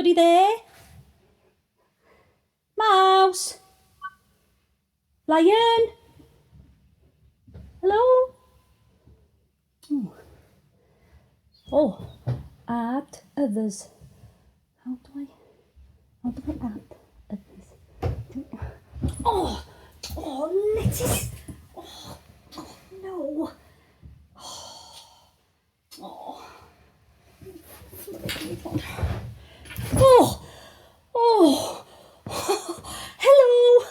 anybody there? Mouse? Lion? Hello? Oh, add others. How do I add others? Oh, lettuce. Oh, no. Oh, hello.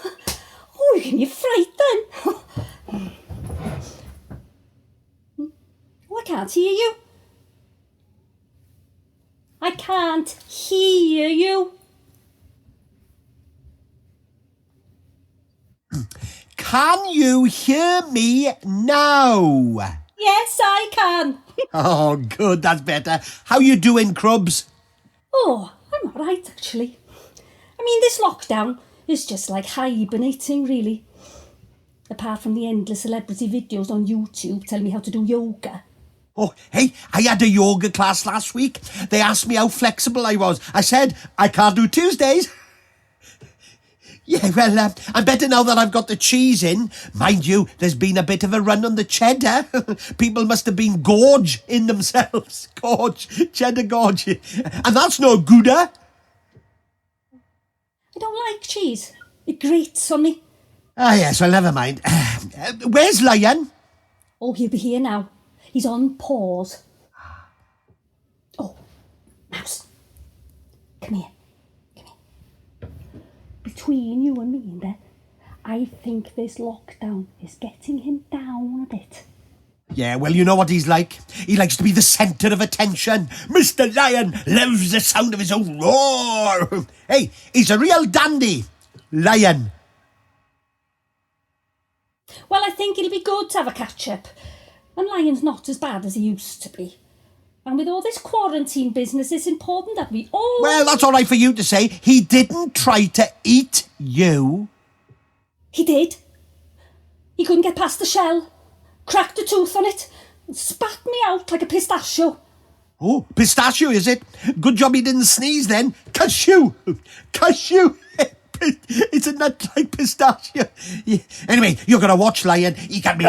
Oh, you're getting me frightened. Oh, I can't hear you. I can't hear you. Can you hear me now? Yes, I can. Oh, good, that's better. How you doing, Crubs? Oh, I'm all right, actually. I mean, this lockdown is just like hibernating, really. Apart from the endless celebrity videos on YouTube telling me how to do yoga. Oh, hey, I had a yoga class last week. They asked me how flexible I was. I said, I can't do Tuesdays. Yeah, well, I'm better now that I've got the cheese in. Mind you, there's been a bit of a run on the cheddar. People must have been gorge in themselves. Gorge, cheddar gorge. And that's no gooder. I don't like cheese. It grates on me. Ah, yes, well, never mind. Where's Lion? Oh, he'll be here now. He's on pause. Oh, Mouse. Come here. Between you and me, then, I think this lockdown is getting him down a bit. Yeah, well, you know what he's like. He likes to be the centre of attention. Mr. Lion loves the sound of his own roar. Hey, he's a real dandy. Lion. Well, I think it'll be good to have a catch-up. And Lion's not as bad as he used to be. And with all this quarantine business, it's important that we all... Well, that's all right for you to say. He didn't try to eat you. He did. He couldn't get past the shell, cracked a tooth on it, and spat me out like a pistachio. Oh, pistachio, is it? Good job he didn't sneeze then. Cashew. Cashew. It's a nut like pistachio. Yeah. Anyway, you're going to watch Lion. He can be...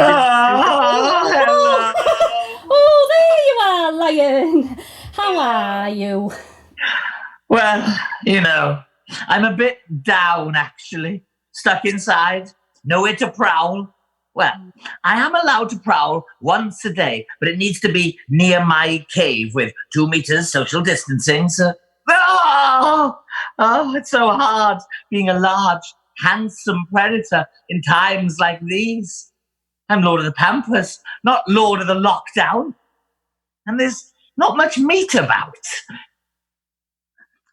Oh, there you are, Lion. How are you? Well, I'm a bit down, actually. Stuck inside, nowhere to prowl. Well, I am allowed to prowl once a day, but it needs to be near my cave with 2 meters social distancing. So, it's so hard being a large, handsome predator in times like these. I'm Lord of the Pampas, not Lord of the Lockdown. And there's not much meat about.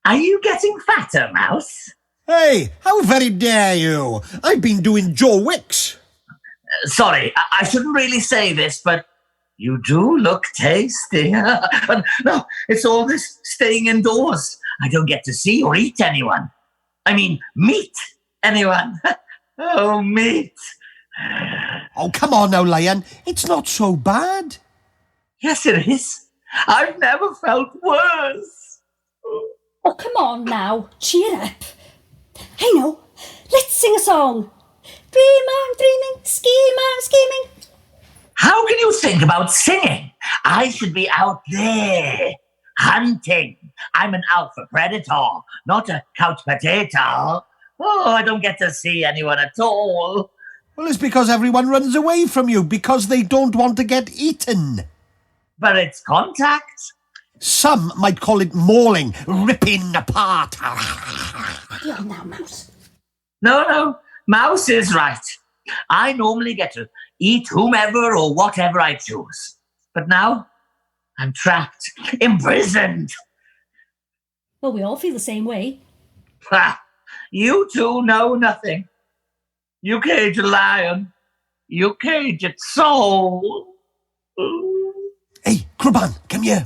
Are you getting fatter, Mouse? Hey, how very dare you? I've been doing Joe Wicks. Sorry, I shouldn't really say this, but you do look tasty. No, it's all this staying indoors. I don't get to see or eat anyone. I mean, meet anyone. Oh, meat. Oh, come on now, Lion. It's not so bad. Yes, it is. I've never felt worse. Oh, come on now. Cheer up. Hey, no. Let's sing a song. Dreaming, scheming. How can you think about singing? I should be out there, hunting. I'm an alpha predator, not a couch potato. Oh, I don't get to see anyone at all. Well, it's because everyone runs away from you because they don't want to get eaten. But it's contact. Some might call it mauling, ripping apart. Yeah, now, Mouse. No, Mouse is right. I normally get to eat whomever or whatever I choose. But now, I'm trapped, imprisoned. Well, we all feel the same way. Ha! You two know nothing. You cage a lion. You cage its soul. Hey, Kruban, come here.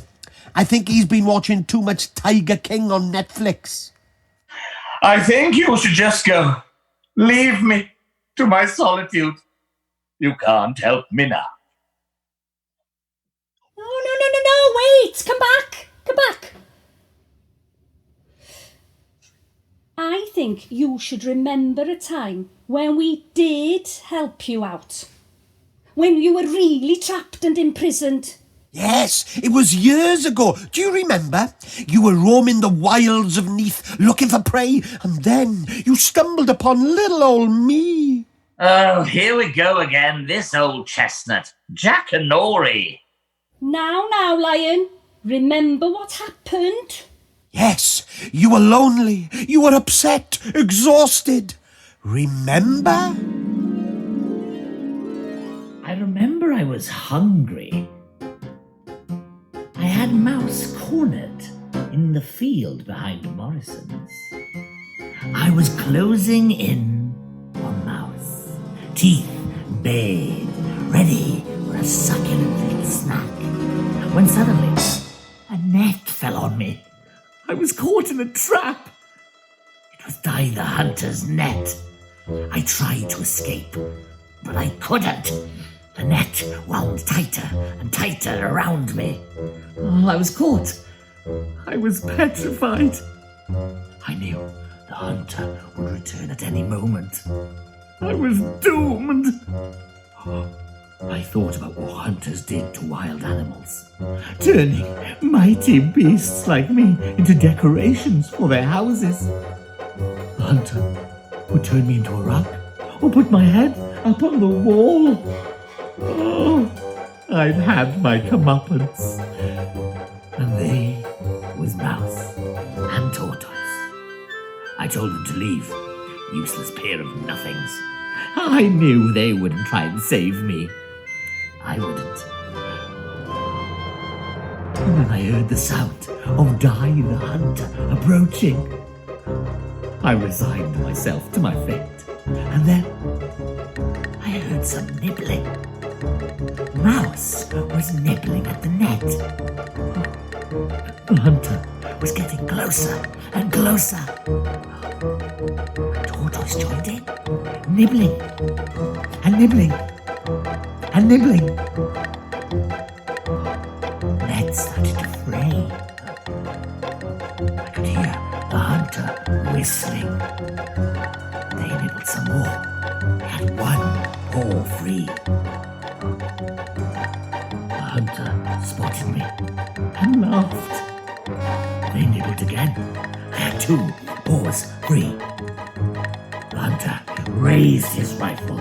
I think he's been watching too much Tiger King on Netflix. I think you should just go. Leave me to my solitude. You can't help me now. No, wait. Come back. I think you should remember a time when we did help you out. When you were really trapped and imprisoned. Yes, it was years ago. Do you remember? You were roaming the wilds of Neath looking for prey, and then you stumbled upon little old me. Oh, here we go again, this old chestnut. Jack and Nori. Now, Lion, remember what happened? Yes, you were lonely, you were upset, exhausted. Remember? I remember I was hungry. I had Mouse cornered in the field behind Morrison's. I was closing in on Mouse, teeth bared, ready for a succulent little snack, when suddenly a net fell on me. I was caught in a trap. It was Die the Hunter's net. I tried to escape, but I couldn't. The net wound tighter and tighter around me. Oh, I was caught. I was petrified. I knew the hunter would return at any moment. I was doomed. I thought about what hunters did to wild animals, turning mighty beasts like me into decorations for their houses. The hunter would turn me into a rug or put my head up on the wall. Oh, I'd had my comeuppance. And they was Mouse and Tortoise. I told them to leave, useless pair of nothings. I knew they wouldn't try and save me. I wouldn't. And then I heard the sound of Die the Hunter approaching. I resigned myself to my fate. And then I heard some nibbling. Mouse was nibbling at the net. The hunter was getting closer and closer. Tortoise joined in, nibbling and nibbling and nibbling. Net started to fray. I could hear the hunter whistling. They nibbled some more. They had one paw free. The hunter spotted me and laughed. They nibbled again. I had two paws free. The hunter raised his rifle.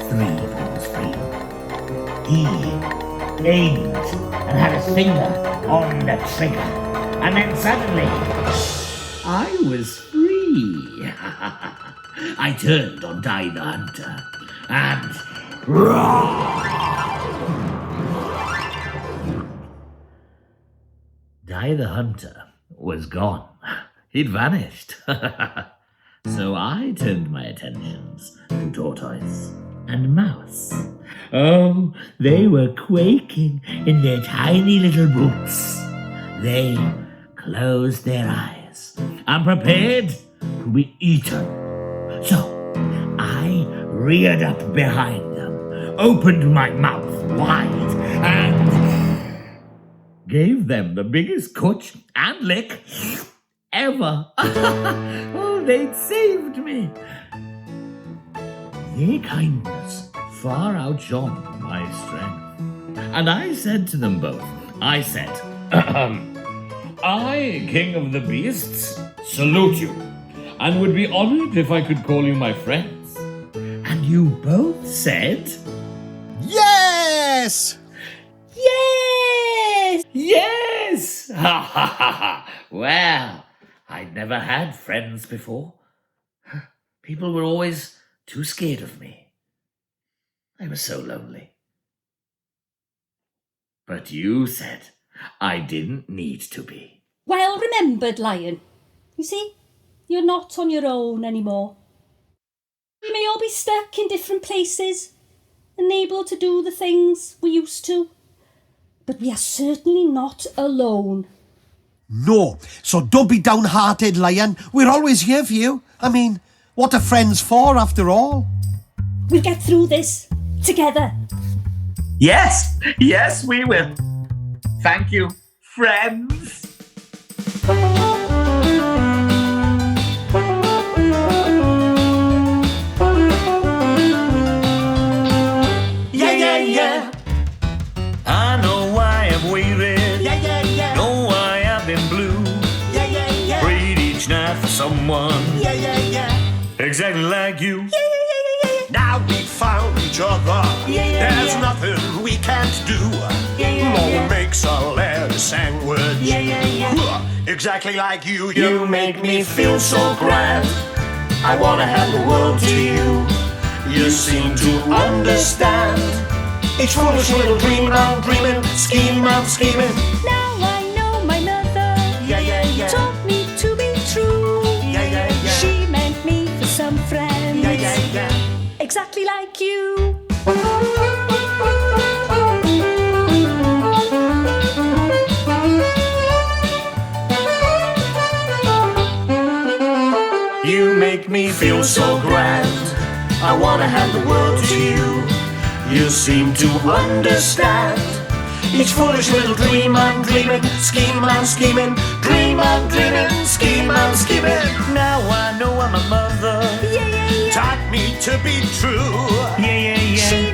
Three paws free. He aimed and had his finger on the trigger. And then suddenly, I was free. I turned on Die the Hunter and Die the Hunter was gone. He'd vanished. So I turned my attentions to Tortoise and Mouse. Oh, they were quaking in their tiny little boots. They closed their eyes and prepared to be eaten. So I reared up behind them, opened my mouth wide, and gave them the biggest cooch and lick ever. Oh, they'd saved me. Their kindness far outshone my strength. And I said to them both, I said, I, King of the Beasts, salute you, and would be honored if I could call you my friends. And you both said, Yes! Yes! yes! Ha ha ha ha! Well, I'd never had friends before. People were always too scared of me. I was so lonely. But you said I didn't need to be. Well remembered, Lion. You see, you're not on your own anymore. We may all be stuck in different places, unable to do the things we used to, but we are certainly not alone. No, so don't be downhearted, Lion. We're always here for you. I mean, what are friends for, after all? We'll get through this together. Yes, yes, we will. Thank you, friends. like you. Now we found each other. There's nothing we can't do. No one makes a letter sandwich. Exactly like you. You make me feel so grand. I wanna hand the world to you. You seem to understand. Each foolish little dream I'm dreaming, scheme I'm scheming. Now I know my mother taught me to be true. She meant me for some friends. Exactly like you. You make me feel so grand. I wanna hand the world to you. You seem to understand. Each foolish little dream I'm dreaming, scheme I'm scheming, dream I'm dreaming, scheme I'm scheming. Now I know I'm a mother. Taught me to be true. She